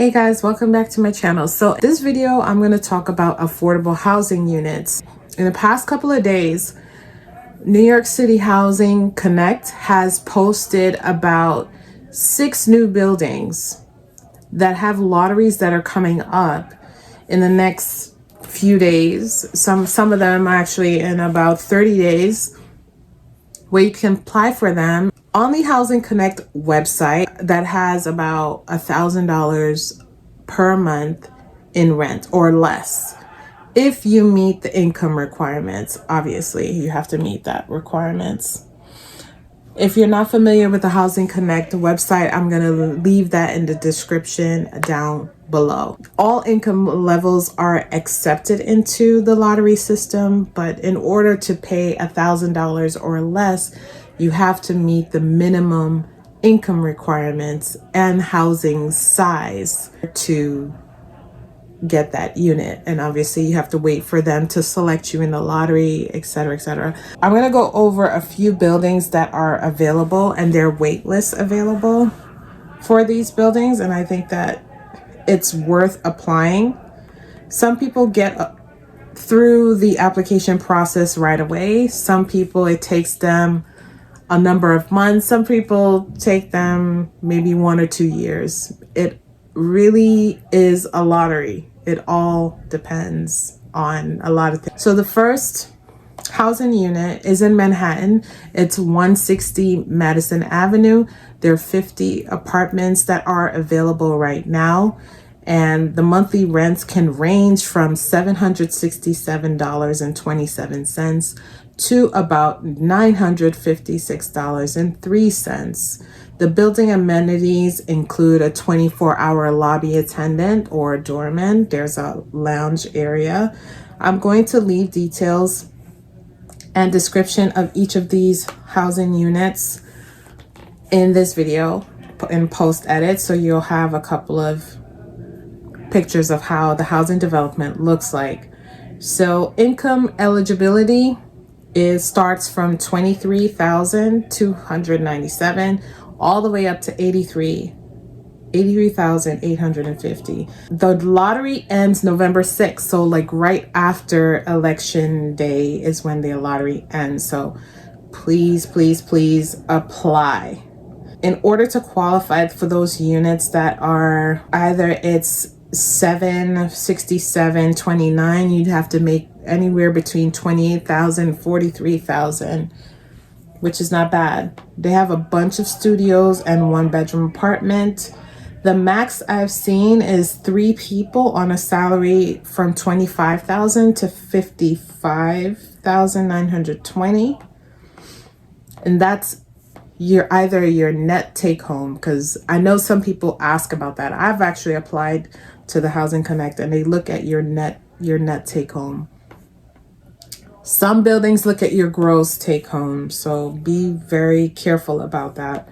Hey guys, welcome back to my channel. So this video, I'm going to talk about affordable housing units. In the past couple of days, New York City Housing Connect has posted about 6 new buildings that have lotteries that are coming up in the next few days. Some of them are actually in about 30 days, where you can apply for them on the Housing Connect website that has about $1,000 per month in rent or less. If you meet the income requirements, obviously you have to meet that requirements. If you're not familiar with the Housing Connect website, I'm going to leave that in the description down below. All income levels are accepted into the lottery system, but in order to pay $1,000 or less, you have to meet the minimum income requirements and housing size to get that unit. And obviously you have to wait for them to select you in the lottery, etc., etc. I'm going to go over a few buildings that are available and their wait lists available for these buildings, and I think that it's worth applying. Some people get through the application process right away. Some people, it takes them a number of months. Some people take them maybe 1 or 2 years. It really is a lottery. It all depends on a lot of things. So the first housing unit is in Manhattan. It's 160 Madison Avenue. There are 50 apartments that are available right now, and the monthly rents can range from $767.27 to about $956.03. The building amenities include a 24-hour lobby attendant or doorman. There's a lounge area. I'm going to leave details and description of each of these housing units in this video in post edit, so you'll have a couple of pictures of how the housing development looks like. So income eligibility starts from $23,297 all the way up to $83,850. The lottery ends November 6th, so like right after election day is when the lottery ends. So please apply. In order to qualify for those units that are either it's 76729, you'd have to make anywhere between 28,000 and 43,000, which is not bad. They have a bunch of studios and 1-bedroom apartment. The max I've seen is 3 people on a salary from 25,000 to 55,920, and that's either your net take home, because I know some people ask about that. I've actually applied to the Housing Connect and they look at your net take home. Some buildings look at your gross take home, so be very careful about that.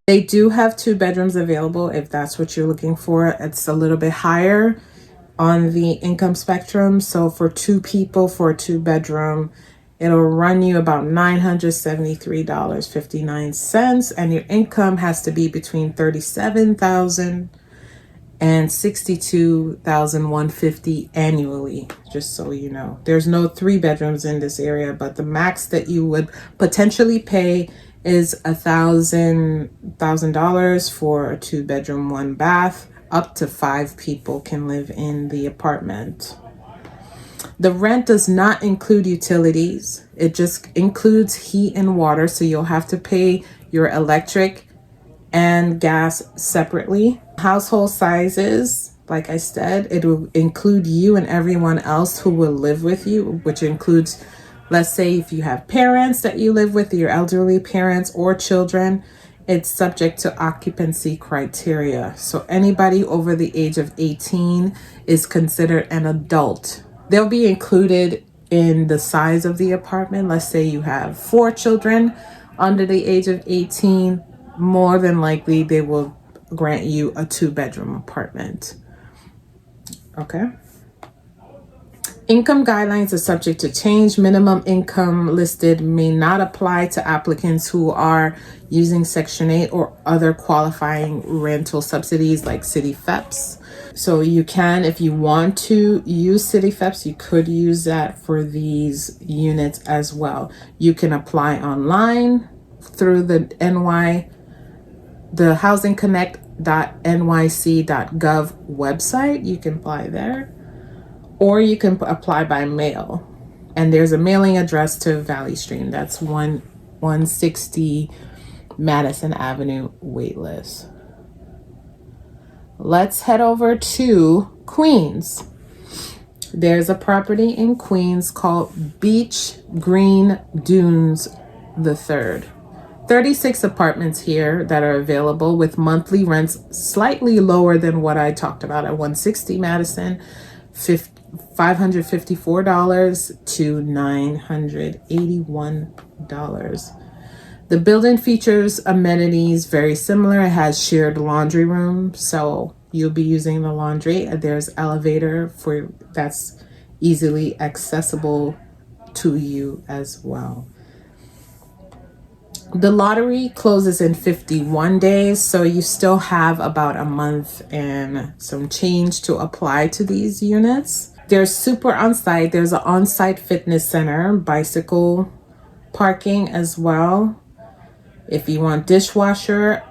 They do have 2 bedrooms available if that's what you're looking for. It's a little bit higher on the income spectrum. So for 2 people for a 2-bedroom, it'll run you about $973.59, and your income has to be between $37,000 and $62,150 annually, just so you know. There's no 3 bedrooms in this area, but the max that you would potentially pay is $1,000 for a 2-bedroom, 1 bath. Up to 5 people can live in the apartment. The rent does not include utilities. It just includes heat and water, so you'll have to pay your electric and gas separately. Household sizes, like I said, it will include you and everyone else who will live with you, which includes, let's say if you have parents that you live with, your elderly parents or children, it's subject to occupancy criteria. So anybody over the age of 18 is considered an adult. They'll be included in the size of the apartment. Let's say you have 4 children under the age of 18, more than likely they will grant you a 2-bedroom apartment. Okay. Income guidelines are subject to change. Minimum income listed may not apply to applicants who are using Section 8 or other qualifying rental subsidies like City FEPs. So you can, if you want to use City FEPs, you could use that for these units as well. You can apply online through the housingconnect.nyc.gov website. You can apply there. Or you can apply by mail. And there's a mailing address to Valley Stream. That's 160 Madison Avenue waitlist. Let's head over to Queens. There's a property in Queens called Beach Green Dunes the Third. 36 apartments here that are available with monthly rents slightly lower than what I talked about at 160 Madison. $554 to $981. The building features amenities very similar. It has shared laundry room, so you'll be using the laundry. There's elevator for that's easily accessible to you as well. The lottery closes in 51 days, so you still have about a month and some change to apply to these units. There's super on-site. There's an on-site fitness center, bicycle parking as well. If you want dishwasher,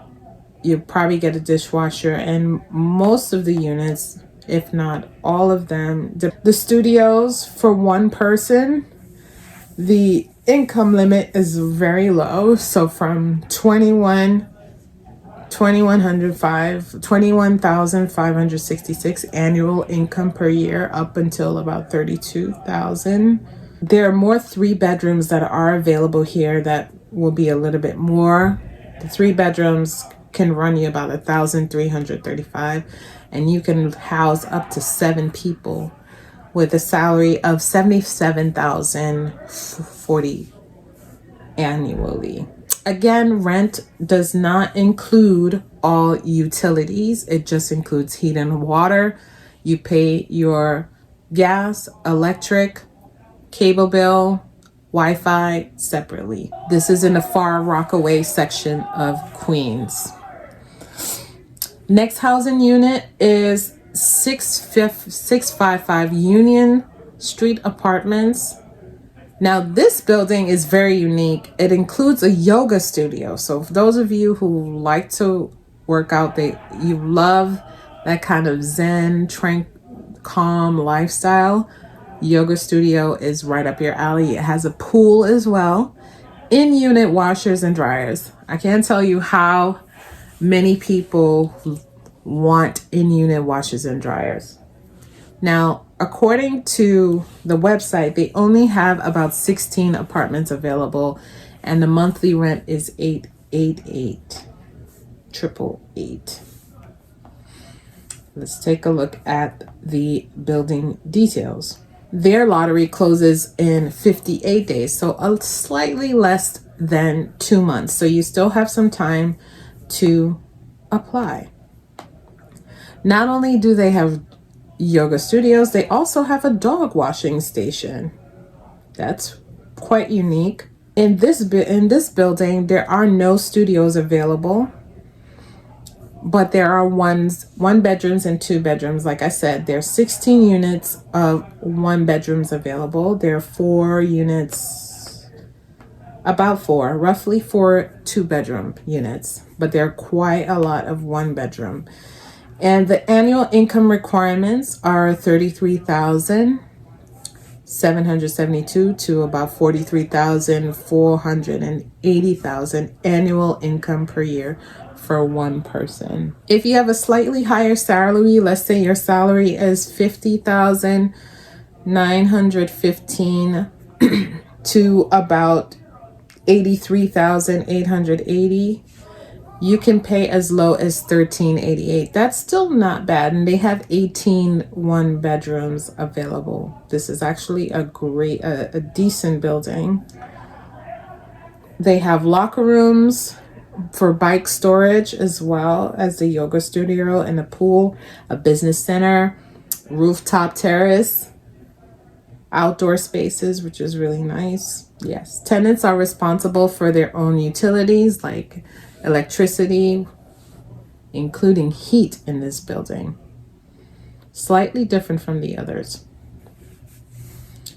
you probably get a dishwasher. And most of the units, if not all of them, the studios for one person, the income limit is very low. So from 21,566 annual income per year up until about 32,000. There are more 3 bedrooms that are available here that will be a little bit more. The 3 bedrooms can run you about 1,335, and you can house up to 7 people with a salary of $77,040 annually. Again, rent does not include all utilities. It just includes heat and water. You pay your gas, electric, cable bill, Wi-Fi separately. This is in the Far Rockaway section of Queens. Next housing unit is 655 Union Street Apartments. Now, this building is very unique. It includes a yoga studio. So for those of you who like to work out, you love that kind of zen, calm lifestyle, yoga studio is right up your alley. It has a pool as well. In-unit washers and dryers. I can't tell you how many people want in-unit washers and dryers. Now, according to the website, they only have about 16 apartments available, and the monthly rent is $888. Let's take a look at the building details. Their lottery closes in 58 days, so a slightly less than 2 months. So you still have some time to apply. Not only do they have yoga studios, they also have a dog washing station. That's quite unique. In this building, there are no studios available, but there are one bedrooms and 2 bedrooms. Like I said, there are 16 units of 1 bedrooms available. There are 4 units, roughly 4 2-bedroom units, but there are quite a lot of 1 bedroom. And the annual income requirements are $33,772 to about $43,480,000 annual income per year for 1 person. If you have a slightly higher salary, let's say your salary is $50,915 to about $83,880, you can pay as low as $1388. That's still not bad, and they have 18 1-bedrooms available. This is actually a decent building. They have locker rooms for bike storage, as well as the yoga studio and a pool, a business center, rooftop terrace, outdoor spaces, which is really nice. Yes, tenants are responsible for their own utilities like electricity, including heat in this building. Slightly different from the others.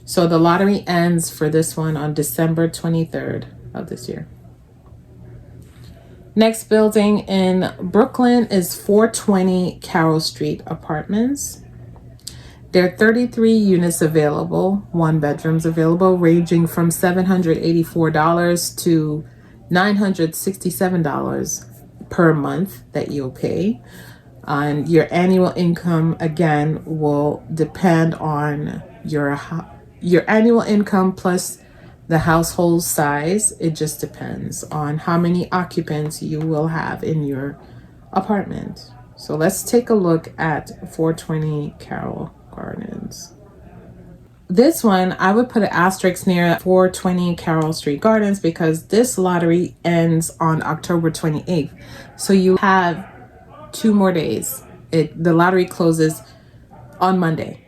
So the lottery ends for this one on December 23rd of this year. Next building in Brooklyn is 420 Carroll Street Apartments. There are 33 units available, 1 bedrooms available, ranging from $784 to $967 per month that you'll pay. And your annual income, again, will depend on your annual income plus the household size. It just depends on how many occupants you will have in your apartment. So let's take a look at 420 Carroll Gardens. This one, I would put an asterisk near 420 Carroll Street Gardens because this lottery ends on October 28th. So you have 2 more days. The lottery closes on Monday.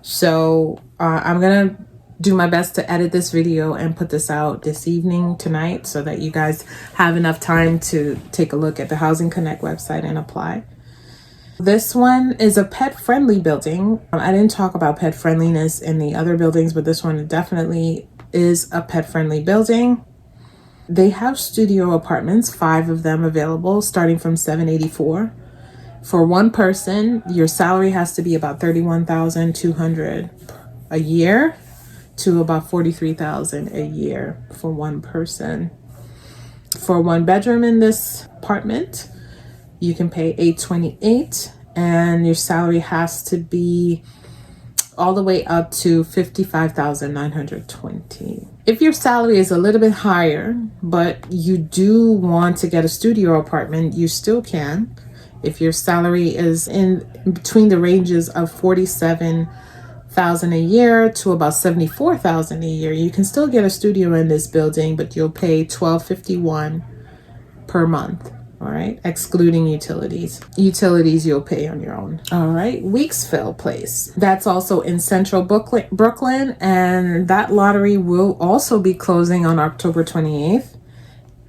So I'm gonna do my best to edit this video and put this out this evening tonight so that you guys have enough time to take a look at the Housing Connect website and apply. This one is a pet-friendly building. I didn't talk about pet friendliness in the other buildings, but this one definitely is a pet-friendly building. They have studio apartments, 5 of them available, starting from $784. For 1 person, your salary has to be about $31,200 a year to about $43,000 a year for 1 person. For 1 bedroom in this apartment, you can pay $828, and your salary has to be all the way up to $55,920. If your salary is a little bit higher, but you do want to get a studio apartment, you still can. If your salary is in between the ranges of $47,000 a year to about $74,000 a year, you can still get a studio in this building, but you'll pay $1251 per month. All right, excluding utilities. Utilities you'll pay on your own. All right, Weeksville Place. That's also in central Brooklyn, and that lottery will also be closing on October 28th.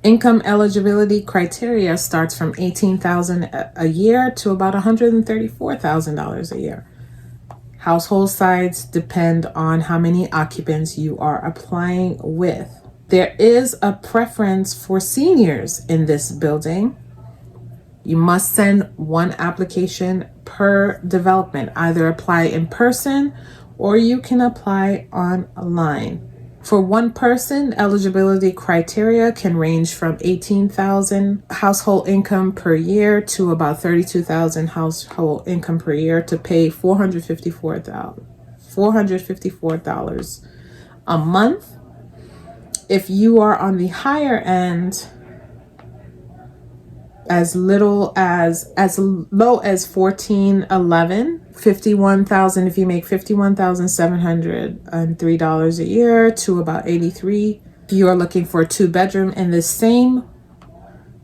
Income eligibility criteria starts from $18,000 a year to about $134,000 a year. Household size depend on how many occupants you are applying with. There is a preference for seniors in this building. You must send 1 application per development. Either apply in person or you can apply online. For 1 person, eligibility criteria can range from $18,000 household income per year to about $32,000 household income per year to pay $454 a month. If you are on the higher end, as low as $1411, $51,000 if you make $51,703 a year to about $83. If you are looking for a 2-bedroom in the same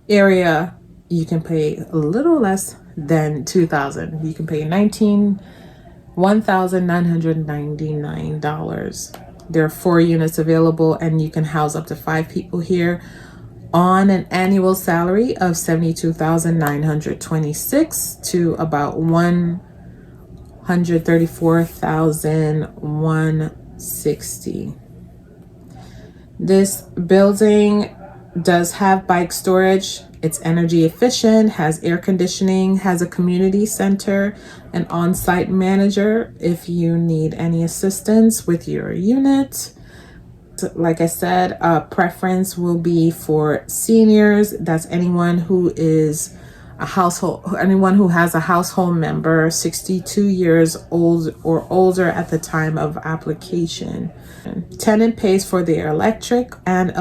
area, you can pay a little less than $2,000. You can pay $1,999. There are 4 units available, and you can house up to 5 people here on an annual salary of $72,926 to about $134,160. This building does have bike storage. It's energy efficient, has air conditioning, has a community center, an on-site manager if you need any assistance with your unit. Like I said, preference will be for seniors. That's anyone who is anyone who has a household member 62 years old or older at the time of application. Tenant pays for their electric, and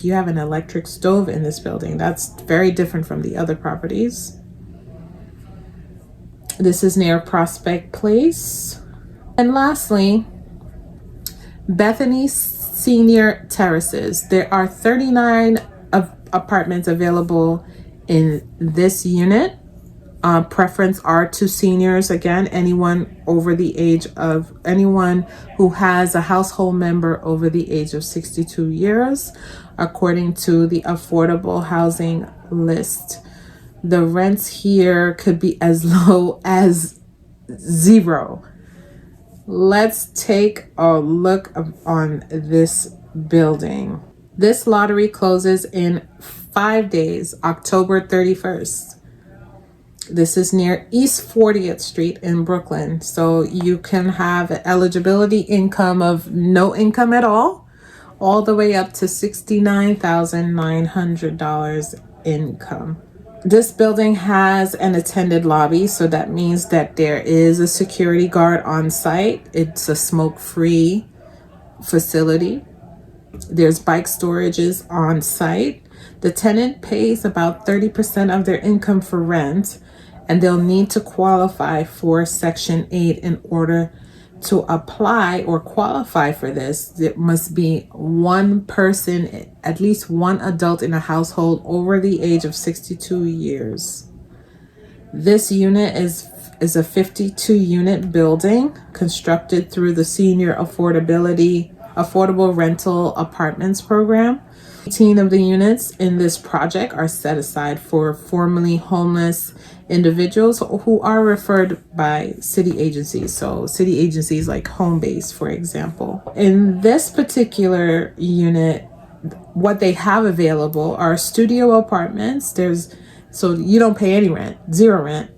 you have an electric stove in this building. That's very different from the other properties. This is near Prospect Place. And lastly, Bethany Senior Terraces. There are 39 apartments available in this unit. preference are to seniors. Again, anyone who has a household member over the age of 62 years, according to the affordable housing list. The rents here could be as low as $0. Let's take a look on this building. This lottery closes in 5 days, October 31st. This is near East 40th Street in Brooklyn. So you can have an eligibility income of no income at all the way up to $69,900 income. This building has an attended lobby, so that means that there is a security guard on site. It's a smoke-free facility. There's bike storages on site. The tenant pays about 30% of their income for rent, and they'll need to qualify for Section 8 in order to apply or qualify for this. There must be one person, at least one adult in a household over the age of 62 years. This unit is a 52-unit building constructed through the Senior Affordable Rental Apartments program. 18 of the units in this project are set aside for formerly homeless individuals who are referred by city agencies. So city agencies like Home Base, for example. In this particular unit, what they have available are studio apartments. So you don't pay any rent, 0 rent.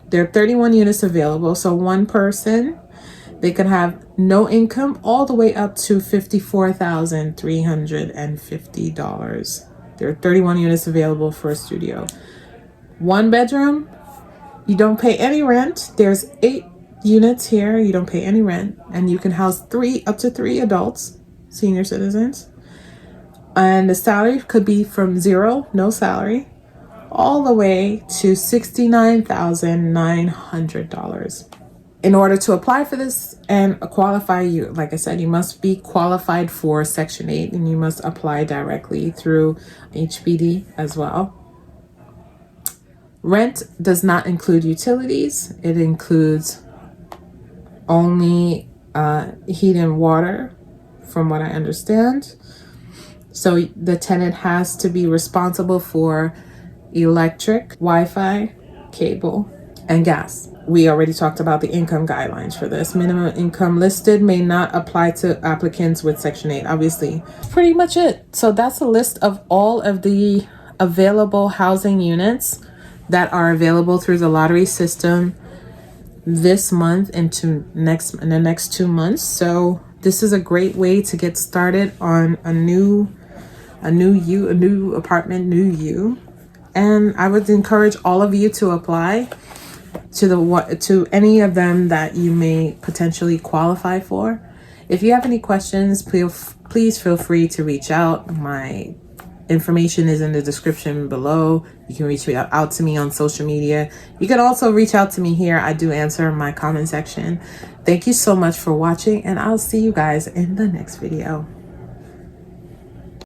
There are 31 units available. So one person, they could have no income all the way up to $54,350. There are 31 units available for a studio. 1 bedroom, you don't pay any rent. There's 8 units here. You don't pay any rent. And you can house up to 3 adults, senior citizens. And the salary could be from 0, no salary, all the way to $69,900. In order to apply for this and qualify, like I said, you must be qualified for Section 8, and you must apply directly through HPD as well. Rent does not include utilities. It includes only heat and water, from what I understand. So the tenant has to be responsible for electric, Wi-Fi, cable, and gas. We already talked about the income guidelines for this. Minimum income listed may not apply to applicants with Section 8. Obviously, pretty much it. So that's a list of all of the available housing units that are available through the lottery system this month into in the next 2 months. So this is a great way to get started on a new apartment, new you. And I would encourage all of you to apply to any of them that you may potentially qualify for. If you have any questions, please feel free to reach out. My information is in the description below. You can reach out to me on social media. You can also reach out to me here. I do answer in my comment section. Thank you so much for watching, and I'll see you guys in the next video.